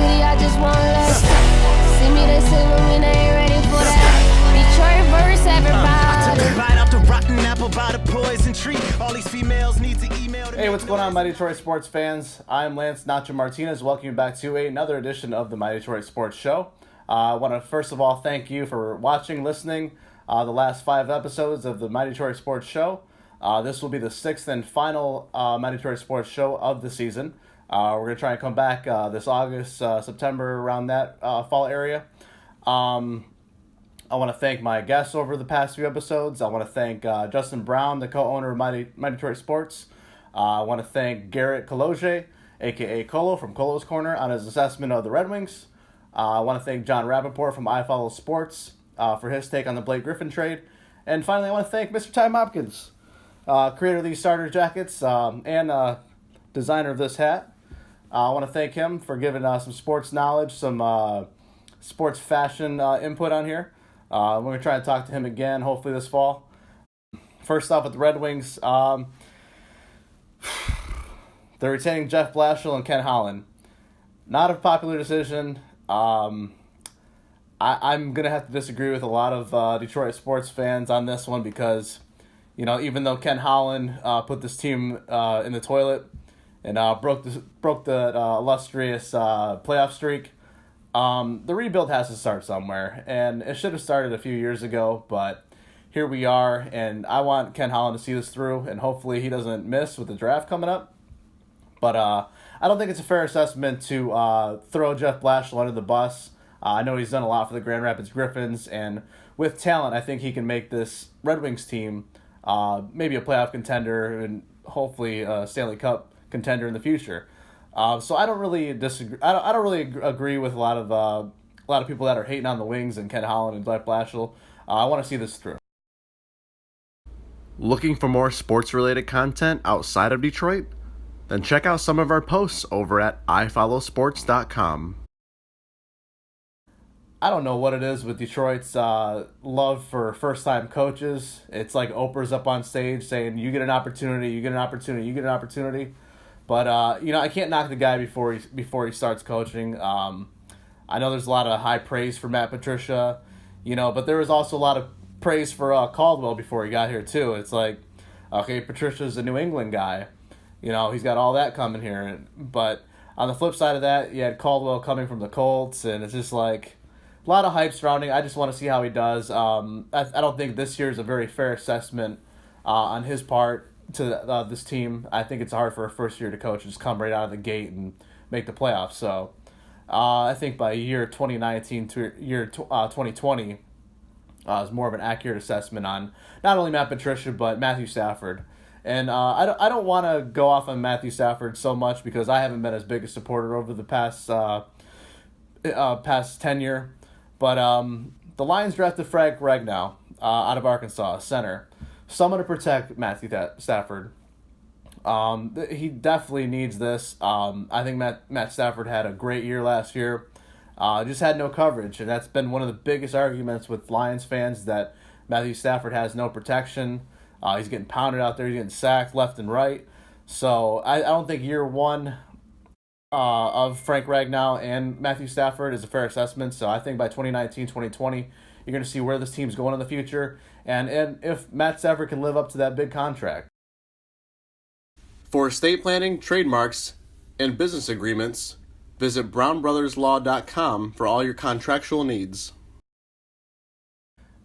city, I just want less. See me, they say with me, they ain't ready for that. Detroit verse, everybody. I took a bite off the rotten apple by the poison tree. All these females need to email. Hey, what's going on, My Detroit sports fans? I'm Lance Nacho Martinez. Welcome you back to another edition of the My Detroit Sports Show. I want to first of all thank you for watching, listening the last 5 episodes of the My Detroit Sports Show. This will be the 6th and final My Detroit Sports Show of the season. We're going to try and come back this August, September, around that fall area. I want to thank my guests over the past few episodes. I want to thank Justin Brown, the co-owner of My Detroit Sports. I want to thank Garrett Koloje, a.k.a. Colo from Colo's Corner, on his assessment of the Red Wings. I want to thank John Rappaport from I Follow Sports for his take on the Blake Griffin trade. And finally, I want to thank Mr. Ty Hopkins, creator of these starter jackets and designer of this hat. I want to thank him for giving some sports knowledge, some sports fashion input on here. We're going to try and talk to him again, hopefully this fall. First off, with the Red Wings, they're retaining Jeff Blashill and Ken Holland. Not a popular decision. I'm going to have to disagree with a lot of Detroit sports fans on this one because, you know, even though Ken Holland put this team in the toilet and broke the illustrious playoff streak, the rebuild has to start somewhere, and it should have started a few years ago, but here we are, and I want Ken Holland to see this through, and hopefully he doesn't miss with the draft coming up. But I don't think it's a fair assessment to throw Jeff Blashill under the bus. I know he's done a lot for the Grand Rapids Griffins, and with talent, I think he can make this Red Wings team maybe a playoff contender and hopefully a Stanley Cup contender in the future. So I don't really disagree. I don't really agree with a lot of people that are hating on the Wings and Ken Holland and Jeff Blashill. I want to see this through. Looking for more sports-related content outside of Detroit? Then check out some of our posts over at ifollowsports.com. I don't know what it is with Detroit's love for first-time coaches. It's like Oprah's up on stage saying, you get an opportunity, you get an opportunity, you get an opportunity. But, I can't knock the guy before he starts coaching. I know there's a lot of high praise for Matt Patricia, but there was also a lot of praise for Caldwell before he got here, too. It's like, okay, Patricia's a New England guy. He's got all that coming here. But on the flip side of that, you had Caldwell coming from the Colts, and it's just like a lot of hype surrounding. I just want to see how he does. I don't think this year is a very fair assessment on his part to this team. I think it's hard for a first year to coach and just come right out of the gate and make the playoffs. So I think by year 2019 to year 2020 is more of an accurate assessment on not only Matt Patricia but Matthew Stafford. And I don't want to go off on Matthew Stafford so much because I haven't been as big a supporter over the past tenure. But the Lions drafted Frank Ragnow out of Arkansas, center. Someone to protect Matthew Stafford. He definitely needs this. I think Matt Stafford had a great year last year. Just had no coverage, and that's been one of the biggest arguments with Lions fans, that Matthew Stafford has no protection. He's getting pounded out there. He's getting sacked left and right. So I don't think year one of Frank Ragnow and Matthew Stafford is a fair assessment. So I think by 2019, 2020, you're going to see where this team's going in the future, and if Matt Stafford can live up to that big contract. For estate planning, trademarks, and business agreements, visit brownbrotherslaw.com for all your contractual needs.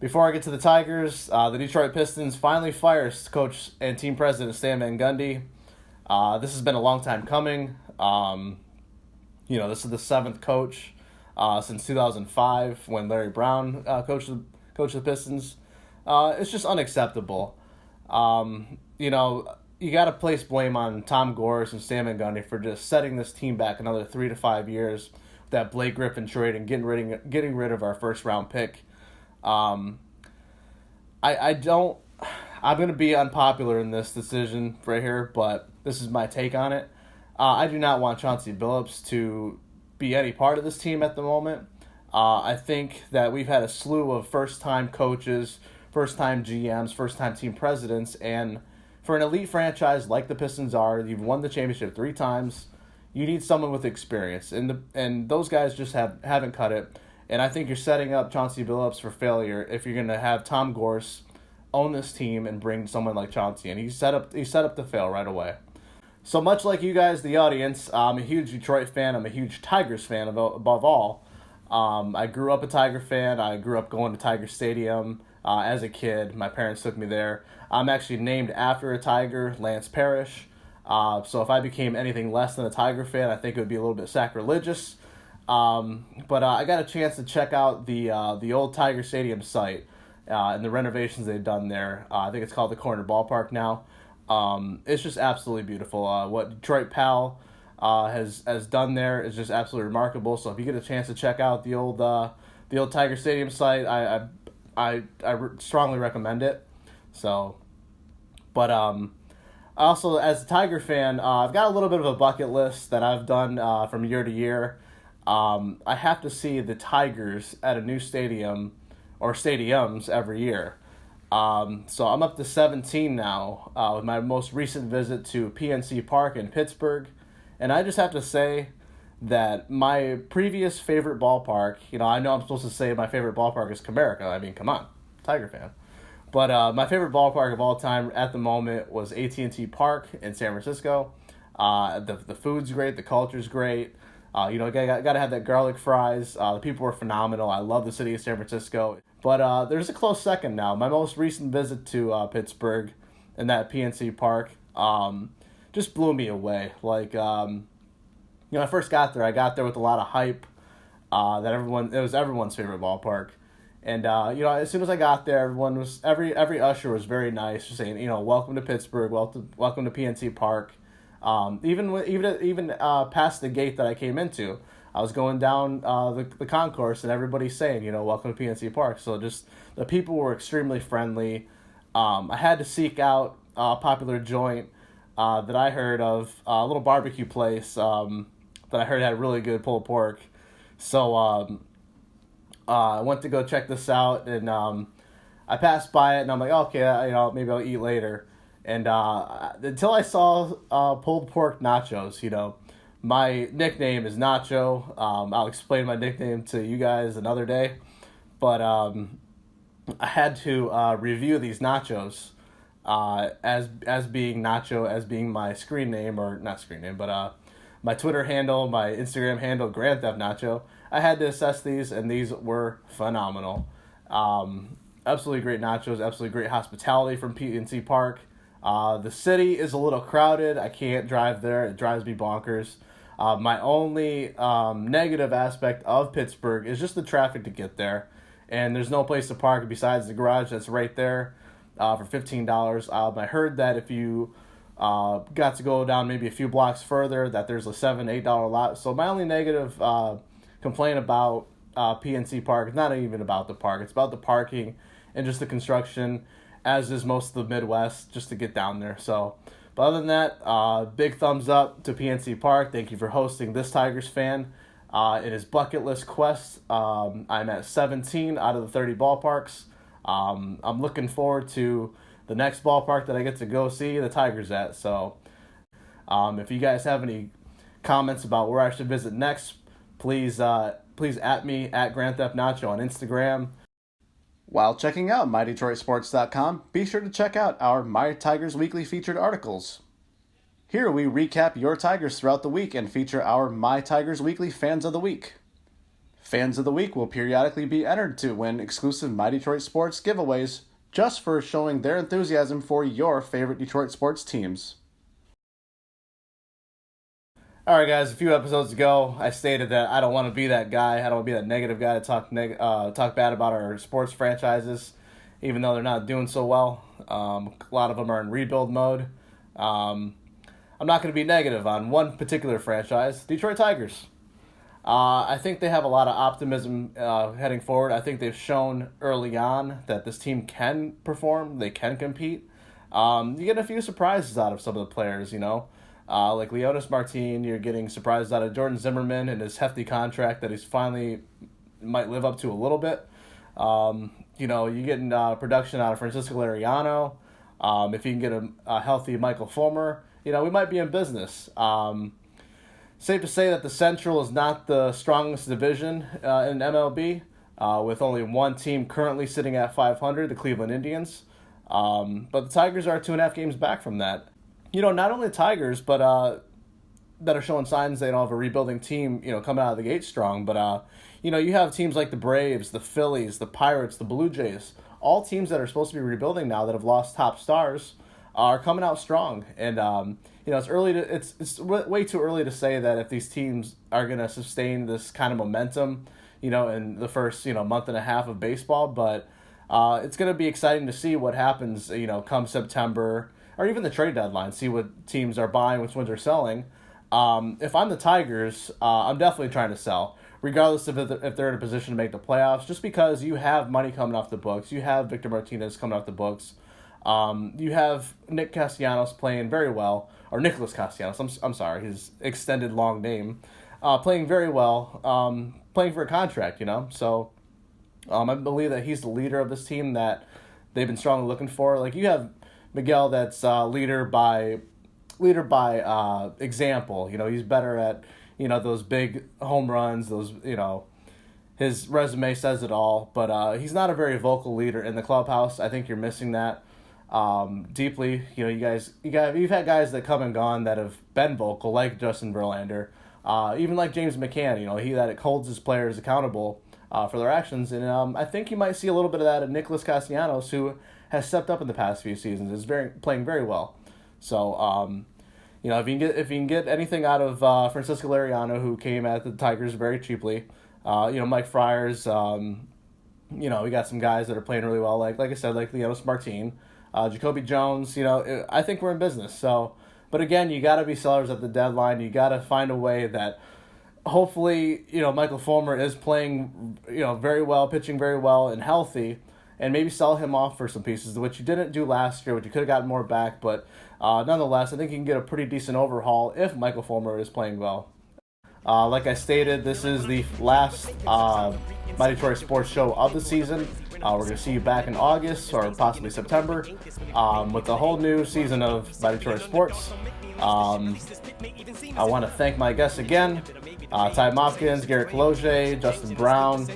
Before I get to the Tigers, the Detroit Pistons finally fires coach and team president Stan Van Gundy. This has been a long time coming. This is the 7th coach since 2005 when Larry Brown coached the Pistons. It's just unacceptable. You got to place blame on Tom Gores and Stan Van Gundy for just setting this team back another 3 to 5 years with that Blake Griffin trade and getting rid of our first round pick. I'm going to be unpopular in this decision right here, but this is my take on it. I do not want Chauncey Billups to be any part of this team at the moment. I think that we've had a slew of first-time coaches, first-time GMs, first-time team presidents, and for an elite franchise like the Pistons are, you've won the championship 3 times. You need someone with experience, and those guys just haven't cut it. And I think you're setting up Chauncey Billups for failure if you're going to have Tom Gorse own this team and bring someone like Chauncey, and he's set up to fail right away. So much like you guys, the audience, I'm a huge Detroit fan. I'm a huge Tigers fan above all. I grew up a Tiger fan. I grew up going to Tiger Stadium as a kid. My parents took me there. I'm actually named after a Tiger, Lance Parrish. So if I became anything less than a Tiger fan, I think it would be a little bit sacrilegious. But I got a chance to check out the old Tiger Stadium site and the renovations they've done there. I think it's called the Corner Ballpark now. It's just absolutely beautiful. What Detroit Pal has done there is just absolutely remarkable. So if you get a chance to check out the old Tiger Stadium site, I strongly recommend it. So, but also as a Tiger fan, I've got a little bit of a bucket list that I've done from year to year. I have to see the Tigers at a new stadium or stadiums every year. So I'm up to 17 now with my most recent visit to PNC Park in Pittsburgh. And I just have to say that my previous favorite ballpark, I know I'm supposed to say my favorite ballpark is Comerica. I mean, come on, Tiger fan. But my favorite ballpark of all time at the moment was AT&T Park in San Francisco. The food's great, the culture's great. Got to have that garlic fries. The people were phenomenal. I love the city of San Francisco. But there's a close second now. My most recent visit to Pittsburgh and that PNC Park just blew me away. When I first got there, I got there with a lot of hype. It was everyone's favorite ballpark. And as soon as I got there, every usher was very nice, just saying, welcome to Pittsburgh, welcome to PNC Park. Even past the gate that I came into, I was going down the concourse, and everybody's saying, welcome to PNC Park. So just the people were extremely friendly. I had to seek out a popular joint that I heard of, a little barbecue place that I heard had really good pulled pork. So I went to go check this out, and I passed by it, and I'm like, okay, maybe I'll eat later. And until I saw pulled pork nachos, my nickname is Nacho. I'll explain my nickname to you guys another day. But I had to review these nachos as being Nacho, as being my screen name, or not screen name, but my Twitter handle, my Instagram handle, Grand Theft Nacho. I had to assess these, and these were phenomenal. Absolutely great nachos, absolutely great hospitality from PNC Park. The city is a little crowded. I can't drive there. It drives me bonkers. My only negative aspect of Pittsburgh is just the traffic to get there. And there's no place to park besides the garage that's right there for $15. I heard that if you got to go down maybe a few blocks further, that there's a $7, $8 lot. So my only negative complaint about PNC Park is not even about the park. It's about the parking and just the construction, as is most of the Midwest, just to get down there. So, but other than that, big thumbs up to PNC Park. Thank you for hosting this Tigers fan in his bucket list quest. I'm at 17 out of the 30 ballparks. I'm looking forward to the next ballpark that I get to go see the Tigers at. So, if you guys have any comments about where I should visit next, please at me at Grand Theft Nacho on Instagram. While checking out MyDetroitSports.com, be sure to check out our My Tigers Weekly featured articles. Here we recap your Tigers throughout the week and feature our My Tigers Weekly Fans of the Week. Fans of the Week will periodically be entered to win exclusive My Detroit Sports giveaways just for showing their enthusiasm for your favorite Detroit sports teams. All right, guys, a few episodes ago, I stated that I don't want to be that guy. I don't want to be that negative guy to talk bad about our sports franchises, even though they're not doing so well. A lot of them are in rebuild mode. I'm not going to be negative on one particular franchise, Detroit Tigers. I think they have a lot of optimism heading forward. I think they've shown early on that this team can perform. They can compete. You get a few surprises out of some of the players, like Leonis Martin. You're getting surprises out of Jordan Zimmerman and his hefty contract that he's finally might live up to a little bit. You're getting production out of Francisco Liriano. If you can get a healthy Michael Fulmer, we might be in business. safe to say that the Central is not the strongest division in MLB, with only one team currently sitting at 500, the Cleveland Indians. But the Tigers are 2.5 games back from that. Not only the Tigers, but that are showing signs they don't have a rebuilding team, coming out of the gate strong. But, you have teams like the Braves, the Phillies, the Pirates, the Blue Jays, all teams that are supposed to be rebuilding now that have lost top stars are coming out strong. And, it's it's way too early to say that if these teams are going to sustain this kind of momentum, in the first, month and a half of baseball. But it's going to be exciting to see what happens, come September or even the trade deadline, see what teams are buying, which ones are selling. If I'm the Tigers, I'm definitely trying to sell, regardless of if they're in a position to make the playoffs, just because you have money coming off the books. You have Victor Martinez coming off the books. You have Nick Castellanos playing very well, or Nicholas Castellanos, I'm sorry, his extended long name, playing very well, playing for a contract, So I believe that he's the leader of this team that they've been strongly looking for. Like, you have Miguel that's leader by example. He's better at, those big home runs, those, his resume says it all, but he's not a very vocal leader in the clubhouse. I think you're missing that deeply. You've had guys that come and gone that have been vocal, like Justin Verlander, even like James McCann, he that holds his players accountable for their actions. And I think you might see a little bit of that in Nicholas Castellanos, who has stepped up in the past few seasons, is playing very well. So, if you can get anything out of Francisco Liriano, who came at the Tigers very cheaply, Mike Friars, we got some guys that are playing really well, like I said, like Leonis Martin, Jacoby Jones. I think we're in business. So, but again, you got to be sellers at the deadline. You got to find a way that hopefully, Michael Fulmer is playing, very well, pitching very well and healthy, and maybe sell him off for some pieces, which you didn't do last year, which you could have gotten more back. But nonetheless, I think you can get a pretty decent overhaul if Michael Fulmer is playing well. Like I stated, this is the last My Detroit Sports Show of the season. We're going to see you back in August or possibly September with a whole new season of My Detroit Sports. I want to thank my guests again, Ty Mopkins, Garrett Cologe, Justin Brown,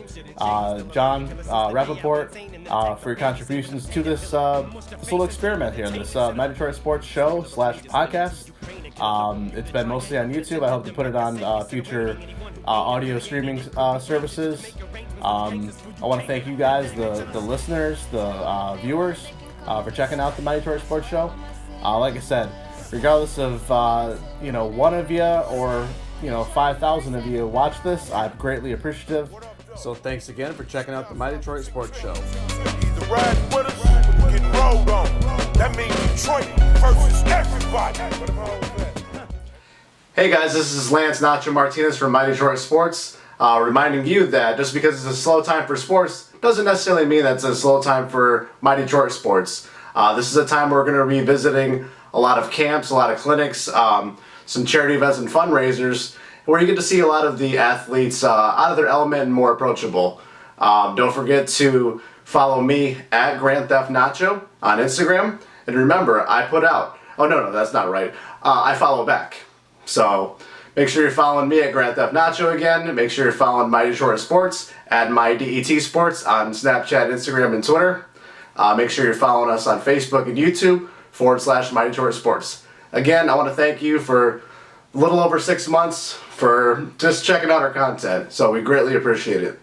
John Rappaport, for your contributions to this little experiment here, this My Detroit Sports Show / podcast. It's been mostly on YouTube. I hope to put it on future audio streaming services. I want to thank you guys, the listeners, the viewers, for checking out the My Detroit Sports Show. Like I said, regardless of one of you or 5,000 of you watch this, I'm greatly appreciative. So thanks again for checking out the My Detroit Sports Show. Either riding with us or getting rolled on. That means Detroit versus everybody. Hey guys, this is Lance Nacho Martinez from My Detroit Sports, reminding you that just because it's a slow time for sports doesn't necessarily mean that it's a slow time for My Detroit Sports. This is a time where we're going to be visiting a lot of camps, a lot of clinics, some charity events and fundraisers, where you get to see a lot of the athletes out of their element and more approachable. Don't forget to follow me at Grand Theft Nacho on Instagram. And remember, I put out, oh no, that's not right. I follow back. So make sure you're following me at Grand Theft Nacho again. Make sure you're following My Detroit Sports at My DET Sports on Snapchat, Instagram, and Twitter. Make sure you're following us on Facebook and YouTube / My Detroit Sports. Again, I want to thank you for a little over 6 months for just checking out our content. So we greatly appreciate it.